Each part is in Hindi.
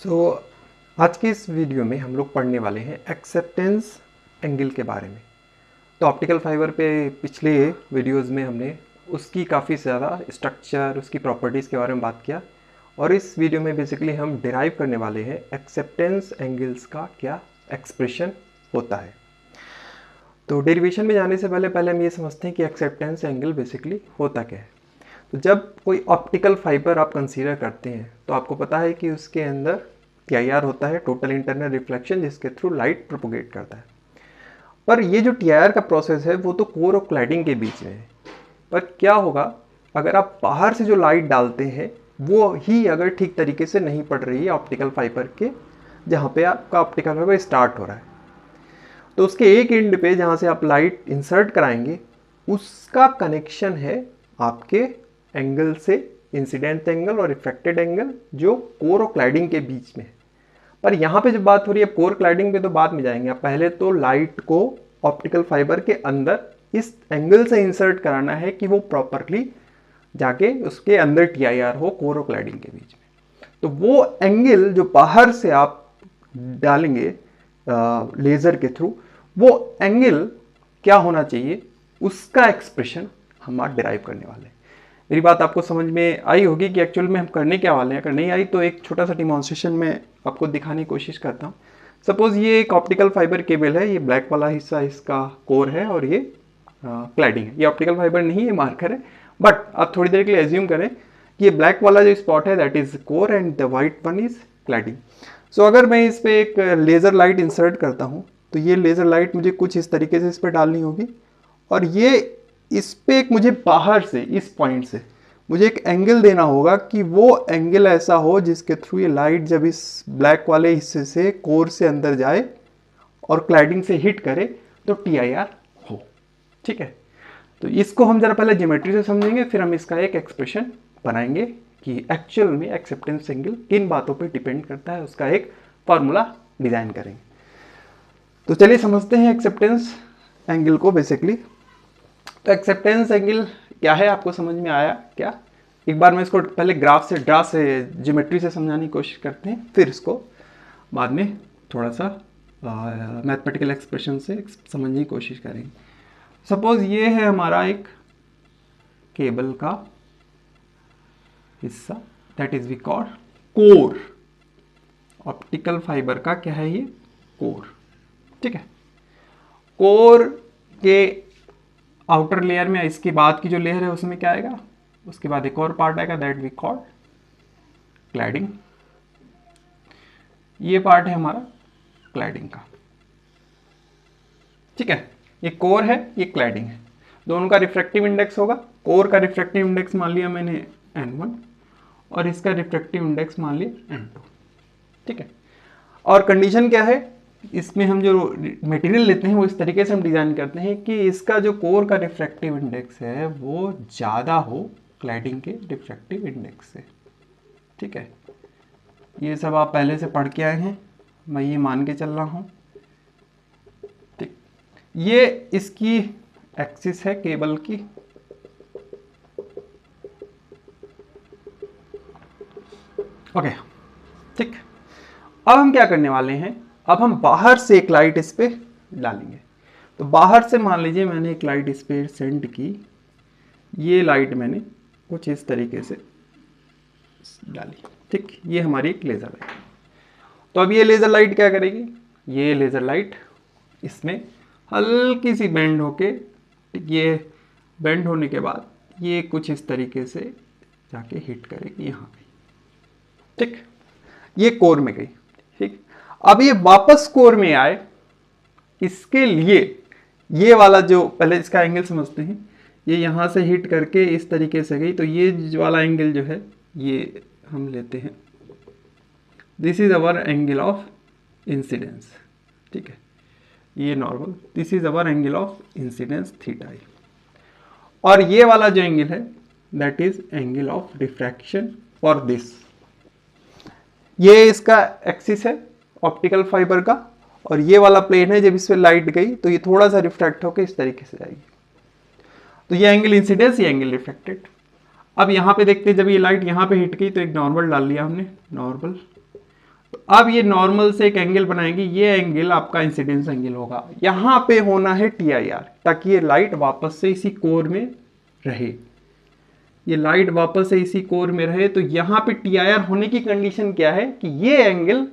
आज के इस वीडियो में हम लोग पढ़ने वाले हैं एक्सेप्टेंस एंगल के बारे में। तो ऑप्टिकल फाइबर पे पिछले वीडियोस में हमने उसकी काफ़ी ज़्यादा स्ट्रक्चर, उसकी प्रॉपर्टीज़ के बारे में बात किया और इस वीडियो में बेसिकली हम डिराइव करने वाले हैं एक्सेप्टेंस एंगल्स का क्या एक्सप्रेशन होता है। तो डेरिवेशन में जाने से पहले हम ये समझते हैं कि एक्सेप्टेंस एंगल बेसिकली होता क्या है। तो जब कोई ऑप्टिकल फाइबर आप कंसीडर करते हैं तो आपको पता है कि उसके अंदर TIR होता है, टोटल इंटरनल रिफ्लेक्शन, जिसके थ्रू लाइट प्रोपोगेट करता है। पर ये जो TIR का प्रोसेस है वो तो कोर और क्लैडिंग के बीच में है। पर क्या होगा अगर आप बाहर से जो लाइट डालते हैं वो ही अगर ठीक तरीके से नहीं पड़ रही है ऑप्टिकल फाइबर के जहाँ पे आपका ऑप्टिकल फाइबर स्टार्ट हो रहा है, तो उसके एक एंड पे जहाँ से आप लाइट इंसर्ट कराएंगे उसका कनेक्शन है आपके एंगल से, इंसिडेंट एंगल और रिफ्रैक्टेड एंगल जो कोर और क्लैडिंग के बीच में है। पर यहाँ पे जब बात हो रही है कोर क्लैडिंग पे तो बाद में जाएंगे, आप पहले तो लाइट को ऑप्टिकल फाइबर के अंदर इस एंगल से इंसर्ट कराना है कि वो प्रॉपरली जाके उसके अंदर TIR हो कोर और क्लैडिंग के बीच में। तो वो एंगल जो बाहर से आप डालेंगे लेज़र के थ्रू, वो एंगल क्या होना चाहिए उसका एक्सप्रेशन हम आज डिराइव करने वाले हैं। मेरी बात आपको समझ में आई होगी कि एक्चुअल में हम करने क्या वाले हैं। अगर नहीं आई तो एक छोटा सा डिमॉन्स्ट्रेशन में आपको दिखाने की कोशिश करता हूँ। सपोज ये एक ऑप्टिकल फाइबर केबल है, ये ब्लैक वाला हिस्सा इसका कोर है और ये क्लैडिंग है। ये ऑप्टिकल फाइबर नहीं है, मार्कर है, बट आप थोड़ी देर के लिए एज्यूम करें कि ये ब्लैक वाला जो स्पॉट है that is core and the white one is cladding. So अगर मैं इस पर एक लेज़र लाइट इंसर्ट करता हूँ तो ये लेज़र लाइट मुझे कुछ इस तरीके से इस पर डालनी होगी और ये इस पे एक मुझे बाहर से इस पॉइंट से मुझे एक एंगल देना होगा कि वो एंगल ऐसा हो जिसके थ्रू ये लाइट जब इस ब्लैक वाले हिस्से से कोर से अंदर जाए और क्लैडिंग से हिट करे तो TIR हो। ठीक है, तो इसको हम जरा पहले ज्योमेट्री से समझेंगे, फिर हम इसका एक एक्सप्रेशन बनाएंगे कि एक्चुअल में एक्सेप्टेंस एंगल किन बातों पर डिपेंड करता है, उसका एक फॉर्मूला डिजाइन करेंगे। तो चलिए समझते हैं एक्सेप्टेंस एंगल को बेसिकली। तो एक्सेप्टेंस एंगल क्या है आपको समझ में आया क्या? एक बार मैं इसको पहले ग्राफ से ज्योमेट्री से समझाने की कोशिश करते हैं, फिर इसको बाद में थोड़ा सा मैथमेटिकल एक्सप्रेशन से समझने की कोशिश करेंगे। सपोज ये है हमारा एक केबल का हिस्सा, that is we call core. Optical fibre का क्या है ये? कोर। ठीक है, कोर के आउटर लेयर में इसके बाद की जो लेयर है उसमें क्या आएगा, उसके बाद एक और पार्ट आएगा दैट वी कॉल क्लैडिंग। ये पार्ट है हमारा क्लैडिंग का। ठीक है, ये कोर है, ये क्लैडिंग है, दोनों का रिफ्रैक्टिव इंडेक्स होगा। कोर का रिफ्रैक्टिव इंडेक्स मान लिया मैंने N1 और इसका रिफ्रैक्टिव इंडेक्स मान लिया N2। ठीक है, और कंडीशन क्या है, इसमें हम जो मटेरियल लेते हैं वो इस तरीके से हम डिज़ाइन करते हैं कि इसका जो कोर का रिफ्रैक्टिव इंडेक्स है वो ज़्यादा हो क्लैडिंग के रिफ्रैक्टिव इंडेक्स से। ठीक है, ये सब आप पहले से पढ़ के आए हैं, मैं ये मान के चल रहा हूँ। ठीक, ये इसकी एक्सिस है केबल की। ओके, ठीक, अब हम क्या करने वाले हैं, अब हम बाहर से एक लाइट इस पे डालेंगे। तो बाहर से मान लीजिए मैंने एक लाइट इस पे सेंड की, ये लाइट मैंने कुछ इस तरीके से डाली। ठीक, ये हमारी एक लेज़र लाइट। तो अब ये लेज़र लाइट क्या करेगी, ये लेज़र लाइट इसमें हल्की सी बेंड होके, ये बेंड होने के बाद ये कुछ इस तरीके से जाके हिट करेगी यहाँ पे। ठीक, ये कोर में गई। ठीक, अब ये वापस कोर में आए, इसके लिए ये वाला जो पहले इसका एंगल समझते हैं, ये यहाँ से हिट करके इस तरीके से गई, तो ये वाला एंगल जो है ये हम लेते हैं, this is our angle of incidence. ठीक है, ये normal, this is our angle of incidence theta. और ये वाला जो एंगल है that is angle of diffraction for this. ये इसका एक्सिस है ऑप्टिकल फाइबर का और ये वाला प्लेन है, जब इस पर लाइट गई तो ये थोड़ा सा रिफ्रैक्ट होकर इस तरीके से जाएगी। तो ये एंगल इंसिडेंस, ये एंगल रिफ्रैक्टेड। अब यहाँ पे देखते हैं, जब ये लाइट यहाँ पे हिट की तो एक नॉर्मल डाल लिया हमने, नॉर्मल। अब ये नॉर्मल से एक एंगल बनाएंगे, ये एंगल आपका इंसिडेंस एंगल होगा, यहाँ पे होना है TIR, ताकि ये लाइट वापस से इसी कोर में रहे, ये लाइट वापस से इसी कोर में रहे। तो यहाँ पे TIR होने की कंडीशन क्या है कि ये एंगल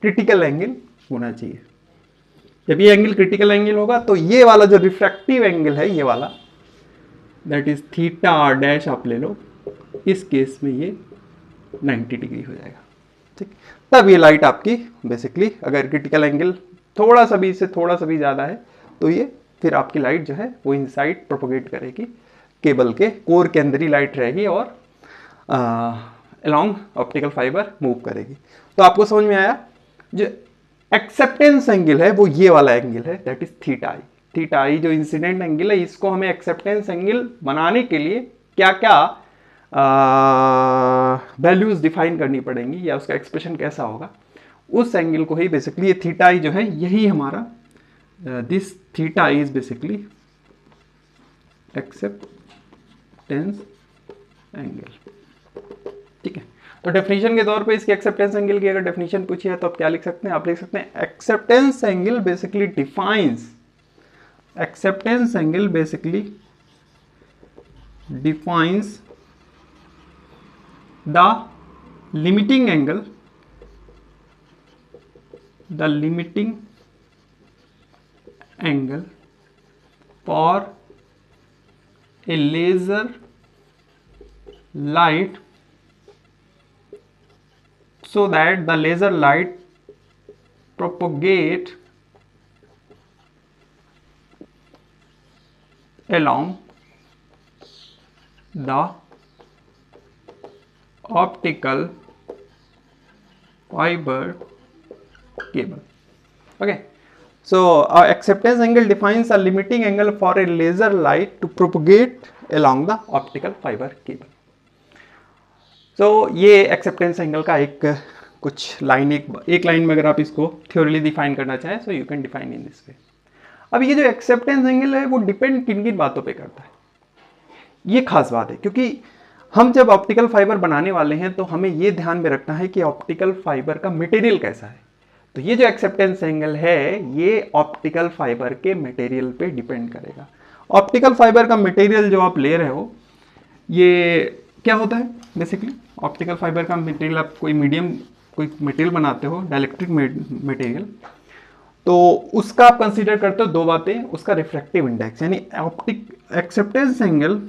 क्रिटिकल एंगल होना चाहिए। जब ये एंगल क्रिटिकल एंगल होगा तो ये वाला जो रिफ्रैक्टिव एंगल है, ये वाला दैट इज θR' आप ले लो, इस केस में ये 90 डिग्री हो जाएगा, ठीक। तब ये लाइट आपकी बेसिकली, अगर क्रिटिकल एंगल थोड़ा सा भी, इससे थोड़ा सा भी ज़्यादा है, तो ये फिर आपकी लाइट जो है वो इनसाइड प्रोपोगेट करेगी, केबल के कोर के अंदर ही लाइट रहेगी और अलोंग ऑप्टिकल फाइबर मूव करेगी। तो आपको समझ में आया, जो एक्सेप्टेंस एंगल है वो ये वाला एंगल है, दैट इज θI। θI जो इंसिडेंट एंगल है, इसको हमें एक्सेप्टेंस एंगल बनाने के लिए क्या क्या वैल्यूज डिफाइन करनी पड़ेंगी, या उसका एक्सप्रेशन कैसा होगा, उस एंगल को ही बेसिकली ये θI जो है, यही हमारा this θI is basically acceptance angle, ठीक है। तो डेफिनेशन के तौर पे इसकी एक्सेप्टेंस एंगल की अगर डेफिनेशन पूछी है तो आप क्या लिख सकते हैं, आप लिख सकते हैं acceptance angle basically defines, acceptance angle basically defines the limiting angle, the limiting angle for a laser light, so that the laser light propagate along the optical fiber cable. Okay, so our acceptance angle defines a limiting angle for a laser light to propagate along the optical fiber cable. So ये acceptance angle का एक कुछ लाइन, एक लाइन में अगर आप इसको थ्योरली डिफाइन करना चाहें, so you can define in this way. अब ये जो acceptance angle है वो डिपेंड किन किन बातों पे करता है, ये खास बात है, क्योंकि हम जब ऑप्टिकल फाइबर बनाने वाले हैं तो हमें ये ध्यान में रखना है कि ऑप्टिकल फाइबर का मटेरियल कैसा है। तो ये जो एक्सेप्टेंस एंगल है ये ऑप्टिकल फाइबर के मटेरियल पे डिपेंड करेगा। ऑप्टिकल फाइबर का मटेरियल जो आप ले रहे हो ये क्या होता है, बेसिकली ऑप्टिकल फाइबर का मटेरियल, आप कोई मटेरियल बनाते हो, डाइलेक्ट्रिक मटेरियल, तो उसका आप कंसीडर करते हो दो बातें, उसका रिफ्रैक्टिव इंडेक्स, यानी optic acceptance angle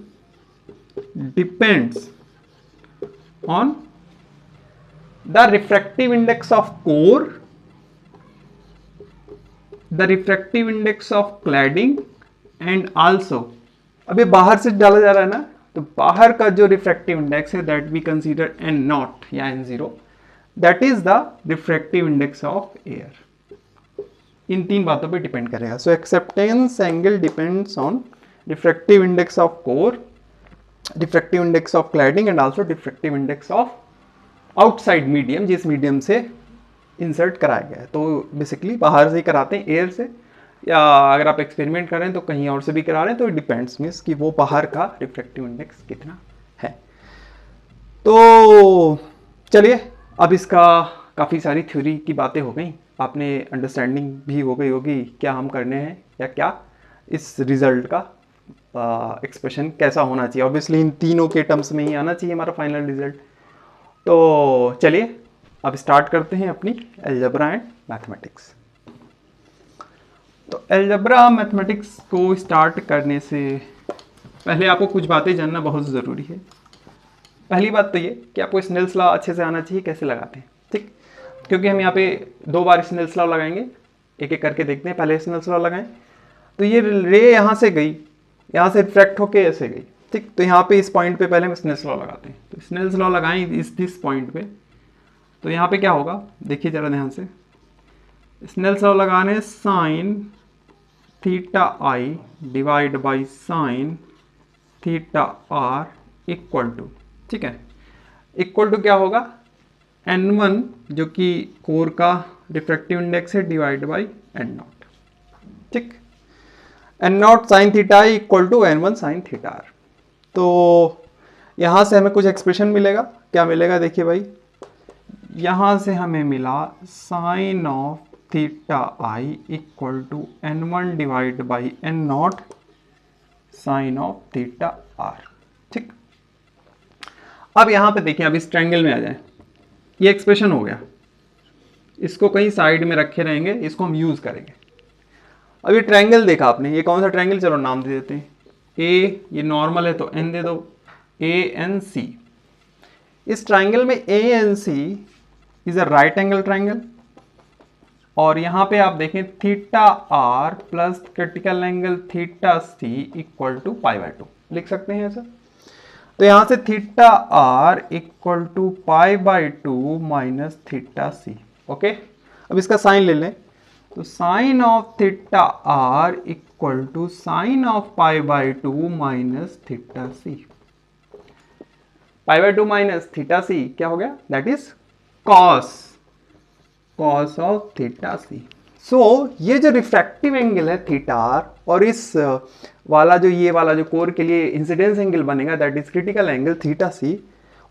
depends on the refractive index of core, the refractive index of cladding and also, अब ये बाहर से डाला जा रहा है ना, तो बाहर का जो रिफ्रैक्टिव इंडेक्स है दैट वी कंसीडर N0 या N0, that is the refractive index of air. इन तीन बातों पे डिपेंड करेगा। So acceptance angle depends on refractive index of core, diffractive index of cladding and also diffractive index of outside medium, जिस मीडियम से इंसर्ट कराया गया है। तो बेसिकली बाहर से ही कराते हैं, एयर से, या अगर आप एक्सपेरिमेंट कर रहे हैं तो कहीं और से भी करा रहे हैं, तो डिपेंड्स मीन्स कि वो बाहर का रिफ्रैक्टिव इंडेक्स कितना है। तो चलिए, अब इसका काफ़ी सारी थ्योरी की बातें हो गई, आपने अंडरस्टैंडिंग भी हो गई होगी क्या हम करने हैं, या क्या इस रिजल्ट का एक्सप्रेशन कैसा होना चाहिए। ऑब्वियसली इन तीनों के टर्म्स में ही आना चाहिए हमारा फाइनल रिजल्ट। तो चलिए अब स्टार्ट करते हैं अपनी अलजेब्रा एंड मैथमेटिक्स। तो अलजेब्रा मैथमेटिक्स को स्टार्ट करने से पहले आपको कुछ बातें जानना बहुत ज़रूरी है। पहली बात तो ये कि आपको स्नेल्स लॉ अच्छे से आना चाहिए, कैसे लगाते हैं, ठीक, क्योंकि हम यहाँ पे दो बार स्नेल्स लॉ लगाएंगे, एक एक करके देखते हैं। पहले स्नेल्स लॉ लगाएं तो ये रे यहाँ से गई, यहाँ से रिफ्रैक्ट होके ऐसे गई, ठीक, तो यहाँ पे इस पॉइंट पे पहले हम स्नेल्स लॉ लगाते हैं। तो स्नेल्स लॉ लगाएं दिस पॉइंट पे, तो यहाँ पे क्या होगा देखिए जरा ध्यान से। स्नेल्स लॉ लगाने sine theta i divide by sine theta are equal to, ठीक है, इक्वल टू क्या होगा n1 जो कि कोर का रिफ्रैक्टिव इंडेक्स है डिवाइड बाई n0, ठीक, n0 sine theta i equal to n1 sine theta r. तो यहाँ से हमें कुछ एक्सप्रेशन मिलेगा, क्या मिलेगा देखिए भाई, यहाँ से हमें मिला sine of theta i equal to n1 divide by n0 sine of theta r. ठीक, अब यहाँ पे देखिए, अब इस ट्रायंगल में आ जाए, ये एक्सप्रेशन हो गया, इसको कहीं साइड में रखे रहेंगे, इसको हम यूज करेंगे। अब ये ट्रायंगल देखा आपने, ये कौन सा ट्रायंगल, चलो नाम दे देते हैं ए, ये नॉर्मल है तो एन दे दो, ए एन सी। इस ट्रायंगल में A N C is a right angle triangle, और यहां पे आप देखें theta R plus critical angle theta C equal to π/2 लिख सकते हैं ऐसा। तो यहां से theta are equal to π/2 minus theta C. Okay, अब इसका साइन ले लें, तो sine of theta are equal to sine of π/2 minus theta C. π/2 minus theta C क्या हो गया, that is cos of theta सी। सो ये जो रिफ्रैक्टिव एंगल है थीटा आर, और इस वाला जो ये वाला जो कोर के लिए इंसिडेंस एंगल बनेगा that is critical angle theta C,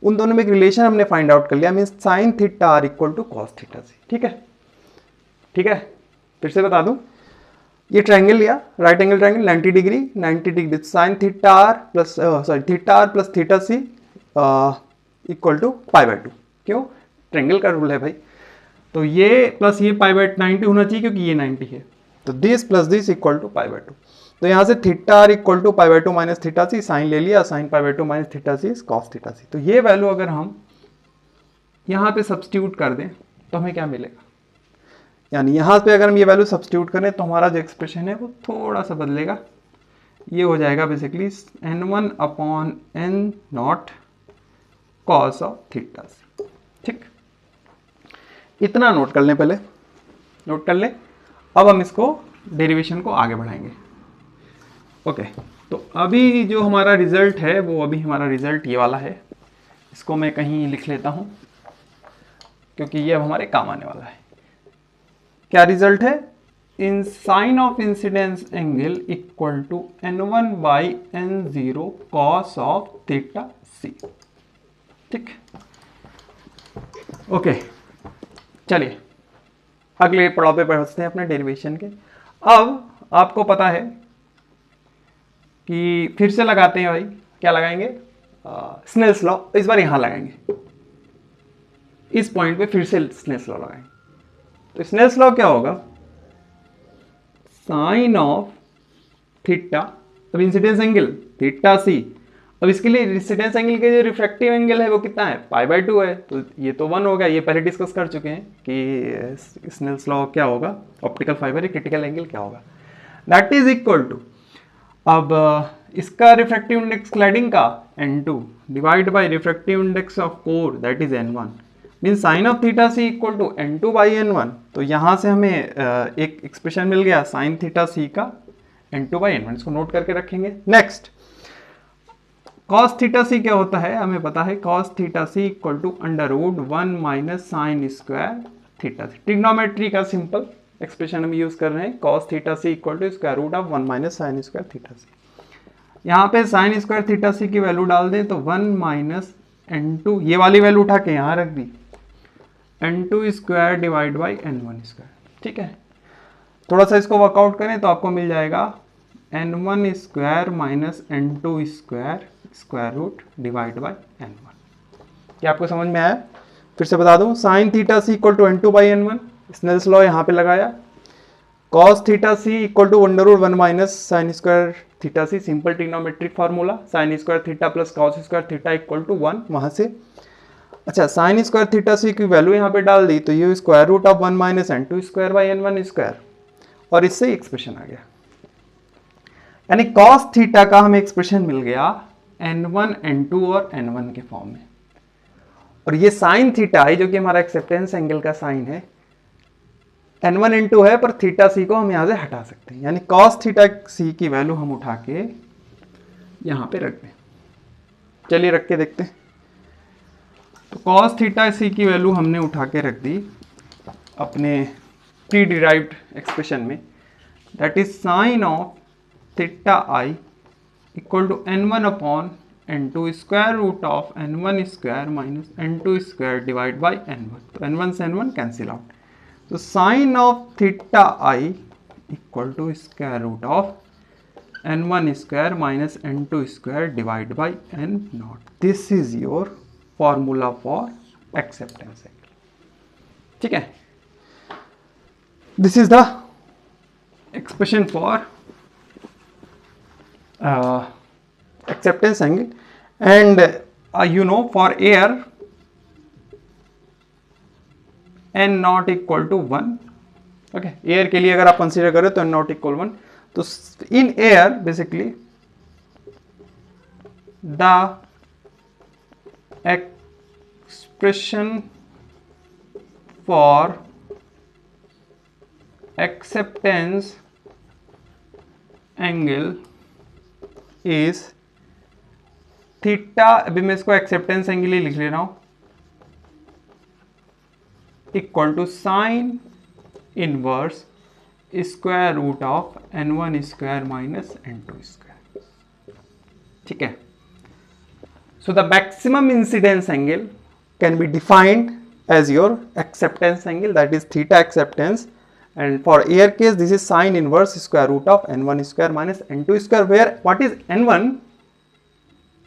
उन दोनों में एक रिलेशन हमने फाइंड आउट कर लिया, mean sine theta are equal to cos theta C. ठीक है, ठीक है, फिर से बता दूं, ये ट्रायंगल लिया, right angle triangle 90 degree sine theta R plus theta R plus theta C equal to π/2। क्यों, ट्रायंगल का रूल है भाई, तो ये प्लस ये π/90 होना चाहिए क्योंकि ये 90 है, तो this plus this equal to π/2। तो यहाँ से theta are equal to π/2 minus theta C, sine ले लिया, sine π/2 minus theta C cos theta C. तो ये वैल्यू अगर हम यहाँ पे सब्स्टिट्यूट कर दें तो हमें क्या मिलेगा, यानी यहाँ पे अगर हम ये वैल्यू सब्स्टिट्यूट करें तो हमारा जो एक्सप्रेशन है वो थोड़ा सा बदलेगा, ये हो जाएगा basically n1 upon n0 cos of theta C. ठीक, इतना नोट कर लें, पहले नोट कर लें। अब हम इसको डेरिवेशन को आगे बढ़ाएंगे। ओके, तो अभी जो हमारा रिजल्ट है वो अभी हमारा रिजल्ट ये वाला है, इसको मैं कहीं लिख लेता हूँ क्योंकि ये अब हमारे काम आने वाला है। क्या रिजल्ट है, इन sine of incidence angle equal to n1 by n0 cos of theta C. ठीक, ओके, चलिए अगले पड़ाव पे पहुंचते हैं अपने डेरिवेशन के। अब आपको पता है कि फिर से लगाते हैं भाई, क्या लगाएंगे, स्नेल्स लॉ। इस बार यहां लगाएंगे, इस पॉइंट पे फिर से स्नेल्स लॉ लगाएंगे। तो स्नेल्स लॉ क्या होगा, साइन ऑफ थीटा, अब इंसिडेंस एंगल थीटा सी, अब इसके लिए इंसिडेंस एंगल के जो रिफ्रैक्टिव एंगल है वो कितना है, π/2 है, तो ये तो 1 हो गया, ये पहले डिस्कस कर चुके हैं कि स्नेल्स लॉ क्या होगा, ऑप्टिकल फाइबर क्रिटिकल एंगल क्या होगा, दैट इज इक्वल टू, अब इसका रिफ्रैक्टिव इंडेक्स क्लैडिंग का n2 divide by refractive index of core that is n1, mean sine of theta C equal to n2 by n1। तो यहाँ से हमें एक एक्सप्रेशन मिल गया साइन थीटा सी का n2 बाई n1, इसको नोट करके रखेंगे। नेक्स्ट, कॉस थीटा सी क्या होता है, हमें पता है cos theta C equal to √1 minus sine square theta C. Trigonometry का सिंपल एक्सप्रेशन हम यूज कर रहे हैं, cos theta C equal to square root of 1 minus sine square theta C. यहाँ पे साइन स्क्वायर थीटा सी की वैल्यू डाल दें तो 1 माइनस n2, ये वाली वैल्यू उठा के यहाँ रख दी, n2 square divide by n1 square. ठीक है, थोड़ा सा इसको वर्कआउट करें तो आपको मिल जाएगा n1 square minus n2 square square root divide by n1। क्या आपको समझ में आया, फिर से बता दूं, sine theta C equal to n2 by n1, Snell's law यहाँ पे लगाया, cos theta C equal to √1 minus sine square theta c, simple trigonometric formula, sine square theta plus cos square theta equal to 1 वहां से। अच्छा, साइन स्क्वायर थीटा सी की वैल्यू यहाँ पे डाल दी तो ये square root of 1 minus n2 square by n1 square, और इससे एक्सप्रेशन आ गया, यानी कॉस थीटा का हमें एक्सप्रेशन मिल गया n1 n2 और n1 के फॉर्म में। और ये साइन थीटा आई जो कि हमारा एक्सेप्टेंस एंगल का साइन है, n1 n2 है, पर थीटा सी को हम यहां से हटा सकते हैं, यानी कॉस थीटा सी की वैल्यू हम उठा के यहां पे रख दें। चलिए रख के देखते हैं। तो कॉस थीटा सी की वैल्यू हमने उठा के रख दी अपने प्री डिराइव्ड एक्सप्रेशन में, that is sine of theta i equal to n1 upon n2 square root of n1 square minus n2 square divide by n1, तो n1 से n1 कैंसिल आउट, तो sine of theta i equal to square root of n1 square minus n2 square divide by n naught. This is your formula for acceptance angle. ठीक है, this is the expression for acceptance angle. And you know, for air n not equal to 1. okay, air के लिए अगर आप कंसीडर करें तो n not equal 1, तो in air basically the expression for acceptance angle is theta, अभी मैं इसको एक्सेप्टेंस एंगल ही लिख ले रहा हूं, equal to sine inverse square root of n1 square minus n2 square. ठीक है, so the maximum incidence angle can be defined as your acceptance angle, that is theta acceptance. And for air case, this is sine inverse square root of n1 square minus n2 square, where what is n1?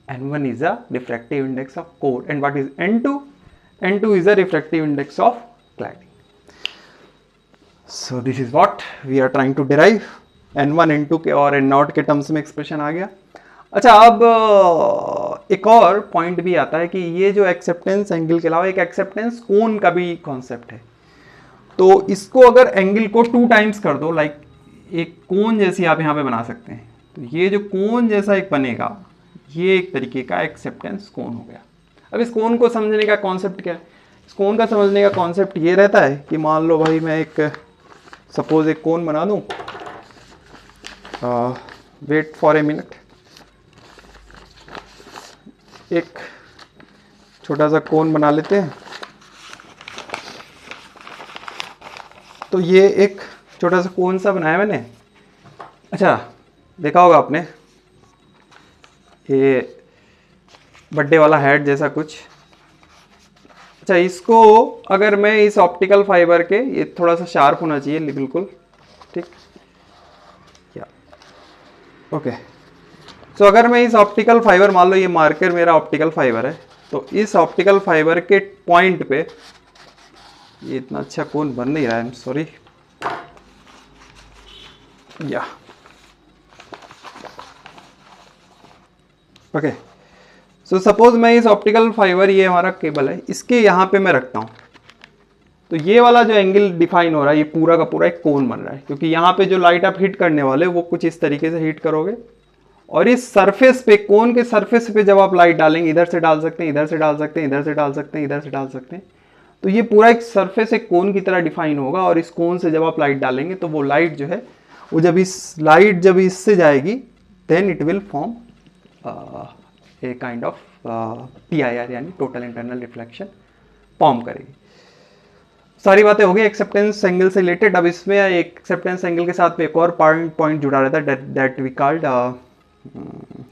n1 is a refractive index of core, and what is n2? n2 is a refractive index of cladding. So this is what we are trying to derive. n1 n2 के और n0 के टर्म्स में एक्सप्रेशन आ गया. अच्छा, अब एक और पॉइंट भी आता है कि ये जो एक्सेप्टेंस एंगल के अलावा एक एक्सेप्टेंस कोन का भी कॉन्सेप्ट है. तो इसको अगर एंगल को 2 टाइम्स कर दो, लाइक एक कोन जैसी आप यहाँ पे बना सकते हैं, तो ये जो कोन जैसा एक बनेगा, ये एक तरीके का एक्सेप्टेंस कोन हो गया. अब इस कोन को समझने का कॉन्सेप्ट क्या है? इस कोन का समझने का कॉन्सेप्ट ये रहता है कि मान लो भाई मैं एक सपोज एक कोन बना दूँ, वेट फॉर ए मिनट, एक छोटा सा कोन बना लेते हैं. तो ये एक छोटा सा कोन सा बनाया मैंने. अच्छा, देखा होगा आपने ये बर्थडे वाला हेड जैसा कुछ. अच्छा, इसको अगर मैं इस ऑप्टिकल फाइबर के, ये थोड़ा सा शार्प होना चाहिए बिल्कुल, ठीक, या ओके. सो अगर मैं इस ऑप्टिकल फाइबर, मान लो ये मार्कर मेरा ऑप्टिकल फाइबर है, तो इस ऑप्टिकल फाइबर के पॉइंट पे, ये इतना अच्छा कोन बन नहीं रहा है, आई एम सॉरी, या ओके. सो सपोज मैं इस ऑप्टिकल फाइबर, ये हमारा केबल है, इसके यहाँ पे मैं रखता हूँ, तो ये वाला जो एंगल डिफाइन हो रहा है, ये पूरा का पूरा एक कोन बन रहा है, क्योंकि यहाँ पे जो लाइट आप हिट करने वाले वो कुछ इस तरीके से हिट करोगे, और इस सरफेस पे, कोन के सरफेस पे जब आप लाइट डालेंगे, इधर से डाल सकते हैं, इधर से डाल सकते हैं, इधर से डाल सकते हैं, इधर से डाल सकते हैं, तो ये पूरा एक सरफेस एक कोन की तरह डिफाइन होगा. और इस कोन से जब आप लाइट डालेंगे तो वो लाइट जो है, वो जब इस लाइट जब इससे जाएगी, then it will form a kind of TIR, यानी टोटल इंटरनल रिफ्लेक्शन फॉर्म करेगी. सारी बातें हो गई एक्सेप्टेंस एंगल से रिलेटेड. अब इसमें एक एक्सेप्टेंस एंगल के साथ में एक और पॉइंट जुड़ा रहता है, that we called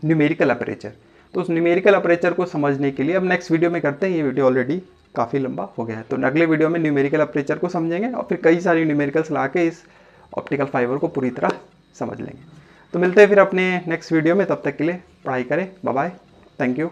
numerical aperture. तो उस न्यूमेरिकल अपर्चर को समझने के लिए अब नेक्स्ट वीडियो में करते हैं. ये वीडियो ऑलरेडी काफ़ी लंबा हो गया है, तो अगले वीडियो में न्यूमेरिकल अपर्चर को समझेंगे और फिर कई सारी न्यूमेरिकल्स ला के इस ऑप्टिकल फाइबर को पूरी तरह समझ लेंगे. तो मिलते हैं फिर अपने नेक्स्ट वीडियो में. तब तक के लिए पढ़ाई करें. Bye bye. Thank you.